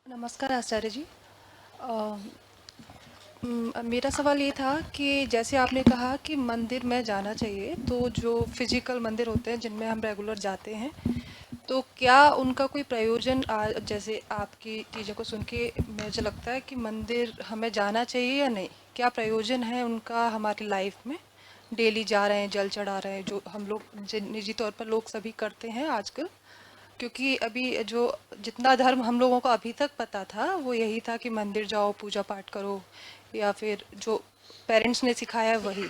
नमस्कार आचार्य जी। अ, मेरा सवाल ये था कि जैसे आपने कहा कि मंदिर में जाना चाहिए, तो जो फिजिकल मंदिर होते हैं जिनमें हम रेगुलर जाते हैं, तो क्या उनका कोई प्रयोजन जैसे आपकी चीज़ों को सुन के मुझे लगता है कि मंदिर हमें जाना चाहिए या नहीं? क्या प्रयोजन है उनका हमारी लाइफ में? डेली जा रहे हैं, जल चढ़ा रहे हैं, जो हम लोग निजी तौर पर लोग सभी करते हैं आजकल। क्योंकि अभी जो जितना धर्म हम लोगों को अभी तक पता था वो यही था कि मंदिर जाओ, पूजा पाठ करो, या फिर जो पेरेंट्स ने सिखाया है वही।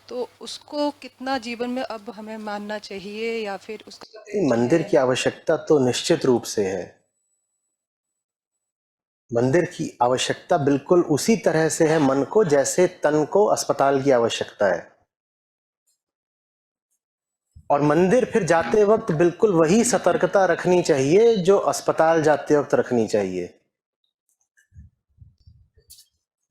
तो उसको कितना जीवन में अब हमें मानना चाहिए या फिर उसका प्रयोजन मंदिर है? की आवश्यकता तो निश्चित रूप से है। मंदिर की आवश्यकता बिल्कुल उसी तरह से है मन को, जैसे तन को अस्पताल की आवश्यकता है। और मंदिर फिर जाते वक्त बिल्कुल वही सतर्कता रखनी चाहिए जो अस्पताल जाते वक्त रखनी चाहिए।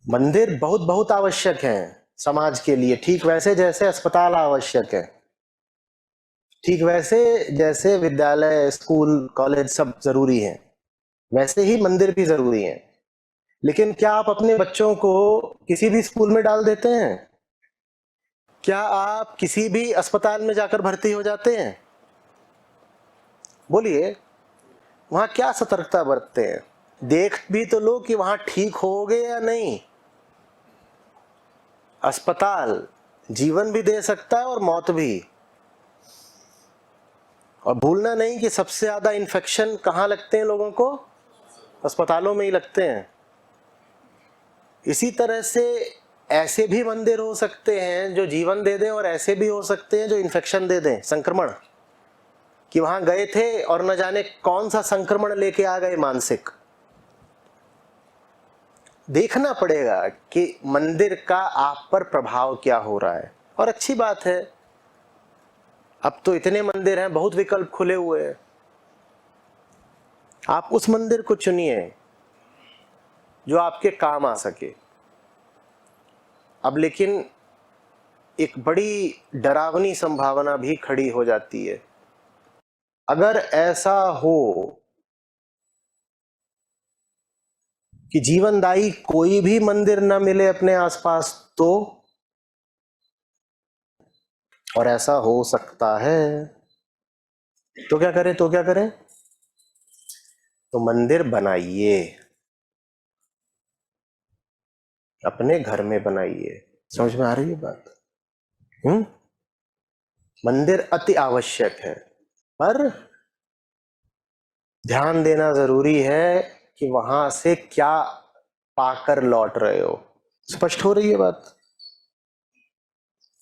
मंदिर बहुत बहुत आवश्यक है समाज के लिए, ठीक वैसे जैसे अस्पताल आवश्यक है, ठीक वैसे जैसे विद्यालय, स्कूल, कॉलेज सब जरूरी है, वैसे ही मंदिर भी जरूरी है। लेकिन क्या आप अपने बच्चों को किसी भी स्कूल में डाल देते हैं? क्या आप किसी भी अस्पताल में जाकर भर्ती हो जाते हैं? बोलिए, वहां क्या सतर्कता बरतते हैं? देख भी तो लो कि वहां ठीक होगे या नहीं। अस्पताल जीवन भी दे सकता है और मौत भी। और भूलना नहीं कि सबसे ज्यादा इन्फेक्शन कहां लगते हैं लोगों को? अस्पतालों में ही लगते हैं। इसी तरह से ऐसे भी मंदिर हो सकते हैं जो जीवन दे दें, और ऐसे भी हो सकते हैं जो इन्फेक्शन दे दें, संक्रमण, कि वहां गए थे और न जाने कौन सा संक्रमण लेके आ गए मानसिक। देखना पड़ेगा कि मंदिर का आप पर प्रभाव क्या हो रहा है। और अच्छी बात है, अब तो इतने मंदिर हैं, बहुत विकल्प खुले हुए हैं, आप उस मंदिर को चुनिए जो आपके काम आ सके। अब लेकिन एक बड़ी डरावनी संभावना भी खड़ी हो जाती है। अगर ऐसा हो कि जीवनदायी कोई भी मंदिर न मिले अपने आसपास, और ऐसा हो सकता है, तो क्या करें? तो मंदिर बनाइए, अपने घर में बनाइए। समझ में आ रही है बात? हम्म। मंदिर अति आवश्यक है, पर ध्यान देना जरूरी है कि वहां से क्या पाकर लौट रहे हो। स्पष्ट हो रही है बात?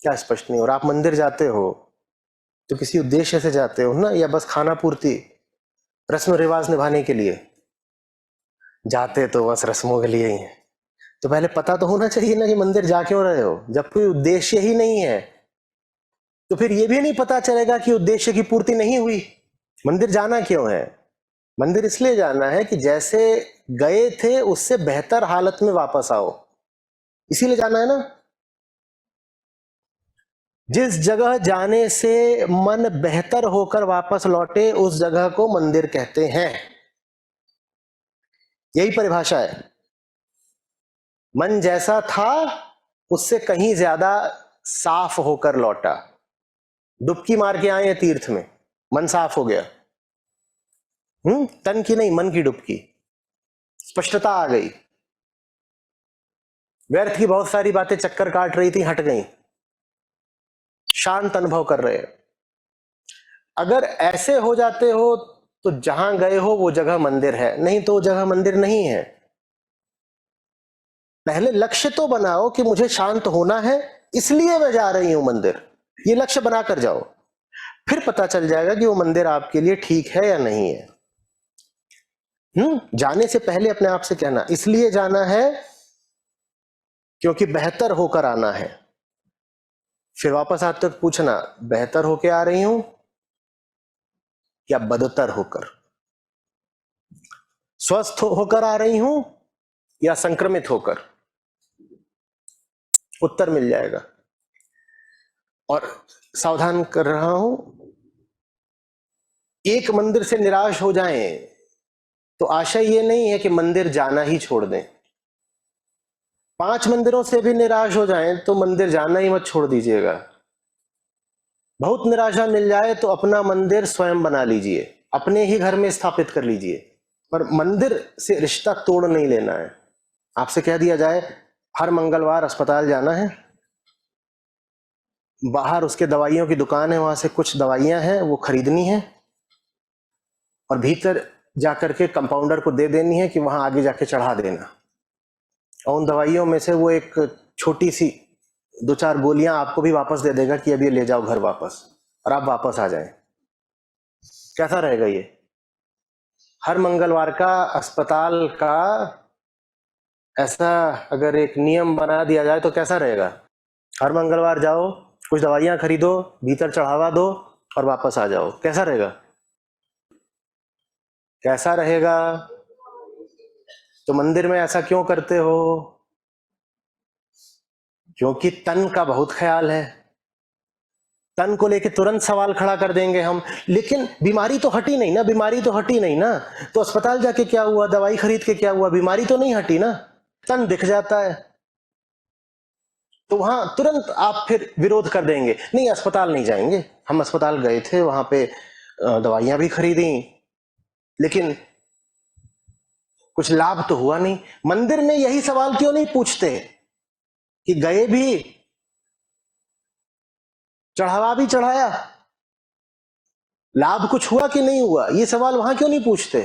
क्या स्पष्ट नहीं हो रहा? आप मंदिर जाते हो तो किसी उद्देश्य से जाते हो ना, या बस खाना पूर्ति, रस्म रिवाज निभाने के लिए? जाते तो बस रस्मों के लिए ही है। तो पहले पता तो होना चाहिए ना कि मंदिर जा क्यों रहे हो। जब कोई उद्देश्य ही नहीं है तो फिर ये भी नहीं पता चलेगा कि उद्देश्य की पूर्ति नहीं हुई। मंदिर जाना क्यों है? मंदिर इसलिए जाना है कि जैसे गए थे उससे बेहतर हालत में वापस आओ, इसीलिए जाना है ना। जिस जगह जाने से मन बेहतर होकर वापस लौटे उस जगह को मंदिर कहते हैं। यही परिभाषा है। मन जैसा था उससे कहीं ज्यादा साफ होकर लौटा। डुबकी मार के आए हैं तीर्थ में, मन साफ हो गया। तन की नहीं, मन की डुबकी, स्पष्टता आ गई। व्यर्थ की बहुत सारी बातें चक्कर काट रही थी, हट गई, शांत अनुभव कर रहे हैं। अगर ऐसे हो जाते हो तो जहां गए हो वो जगह मंदिर है, नहीं तो वो जगह मंदिर नहीं है। पहले लक्ष्य तो बनाओ कि मुझे शांत होना है, इसलिए मैं जा रही हूं मंदिर। ये लक्ष्य बनाकर जाओ, फिर पता चल जाएगा कि वो मंदिर आपके लिए ठीक है या नहीं है। जाने से पहले अपने आप से कहना, इसलिए जाना है क्योंकि बेहतर होकर आना है। फिर वापस आते वक्त पूछना, बेहतर होकर आ रही हूं या बदतर होकर? स्वस्थ होकर आ रही हूं या संक्रमित होकर? उत्तर मिल जाएगा। और सावधान कर रहा हूं, एक मंदिर से निराश हो जाएं तो आशा ये नहीं है कि मंदिर जाना ही छोड़ दें। 5 मंदिरों से भी निराश हो जाएं तो मंदिर जाना ही मत छोड़ दीजिएगा। बहुत निराशा मिल जाए तो अपना मंदिर स्वयं बना लीजिए, अपने ही घर में स्थापित कर लीजिए, पर मंदिर से रिश्ता तोड़ नहीं लेना है। आपसे कह दिया जाए हर मंगलवार अस्पताल जाना है, बाहर उसके दवाइयों की दुकान है, वहां से कुछ दवाइयां हैं वो खरीदनी है और भीतर जाकर के कंपाउंडर को दे देनी है कि वहां आगे जाके चढ़ा देना। और उन दवाइयों में से वो एक छोटी सी 2-4 गोलियां आपको भी वापस दे देगा कि अब ये ले जाओ घर वापस, और आप वापस आ जाएं। कैसा रहेगा ये? हर मंगलवार का अस्पताल का ऐसा अगर एक नियम बना दिया जाए तो कैसा रहेगा? हर मंगलवार जाओ, कुछ दवाइयां खरीदो, भीतर चढ़ावा दो और वापस आ जाओ। कैसा रहेगा? कैसा रहेगा? तो मंदिर में ऐसा क्यों करते हो? क्योंकि तन का बहुत ख्याल है। तन को लेके तुरंत सवाल खड़ा कर देंगे हम, लेकिन बीमारी तो हटी नहीं ना, बीमारी तो हटी नहीं ना, तो अस्पताल जाके क्या हुआ, दवाई खरीद के क्या हुआ, बीमारी तो नहीं हटी ना, तन दिख जाता है। तो वहां तुरंत आप फिर विरोध कर देंगे, नहीं अस्पताल नहीं जाएंगे। हम अस्पताल गए थे, वहां पे दवाइयां भी खरीदी, लेकिन कुछ लाभ तो हुआ नहीं। मंदिर में यही सवाल क्यों नहीं पूछते कि गए भी, चढ़ावा भी चढ़ाया, लाभ कुछ हुआ कि नहीं हुआ, ये सवाल वहां क्यों नहीं पूछते?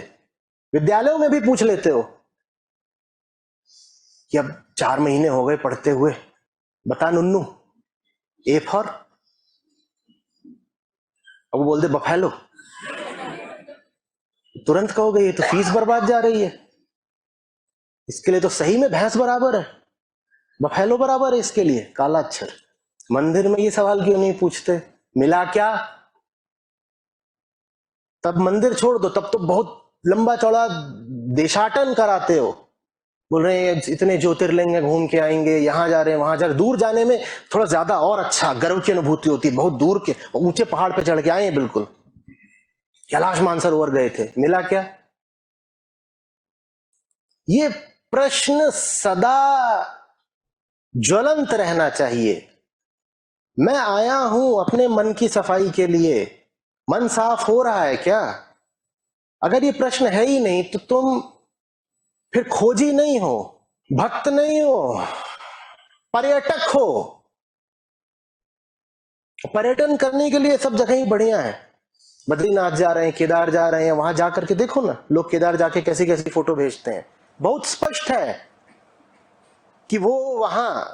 विद्यालयों में भी पूछ लेते हो कि अब 4 महीने हो गए पढ़ते हुए, बता नुन्नू, ए फॉर, अब वो बोल दे बफेलो, तुरंत कहोगे ये तो फीस बर्बाद जा रही है, इसके लिए तो सही में भैंस बराबर है, बफेलो बराबर है इसके लिए, काला अक्षर। मंदिर में ये सवाल क्यों नहीं पूछते, मिला क्या? तब मंदिर छोड़ दो, तब तो बहुत लंबा चौड़ा देशाटन कराते हो, बोल रहे हैं इतने ज्योतिर्लिंग घूम के आएंगे, यहां जा रहे हैं वहां जा रहे। दूर जाने में थोड़ा ज्यादा और अच्छा गर्व की अनुभूति होती है, बहुत दूर के ऊंचे पहाड़ पे चढ़ के आए हैं, बिल्कुल कैलाश मानसरोवर गए थे, मिला क्या? ये प्रश्न सदा ज्वलंत रहना चाहिए। मैं आया हूं अपने मन की सफाई के लिए, मन साफ हो रहा है क्या? अगर ये प्रश्न है ही नहीं तो तुम फिर खोजी नहीं हो, भक्त नहीं हो, पर्यटक हो। पर्यटन करने के लिए सब जगह ही बढ़िया है, बद्रीनाथ जा रहे हैं, केदार जा रहे हैं, वहां जाकर के देखो ना, लोग केदार जाके कैसी कैसी फोटो भेजते हैं। बहुत स्पष्ट है कि वो वहां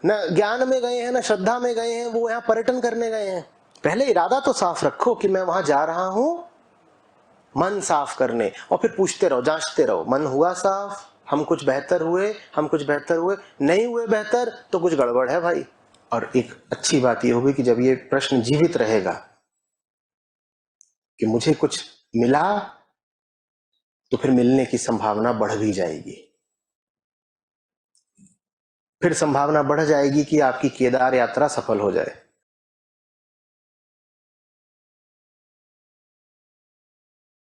न ज्ञान में गए हैं, न श्रद्धा में गए हैं, वो यहां पर्यटन करने गए हैं। पहले इरादा तो साफ रखो कि मैं वहां जा रहा हूं मन साफ करने, और फिर पूछते रहो, जांचते रहो, मन हुआ साफ, हम कुछ बेहतर हुए, हम कुछ बेहतर हुए, नहीं हुए बेहतर तो कुछ गड़बड़ है भाई। और एक अच्छी बात यह होगी कि जब ये प्रश्न जीवित रहेगा कि मुझे कुछ मिला, तो फिर मिलने की संभावना बढ़ भी जाएगी। फिर संभावना बढ़ जाएगी कि आपकी केदार यात्रा सफल हो जाए।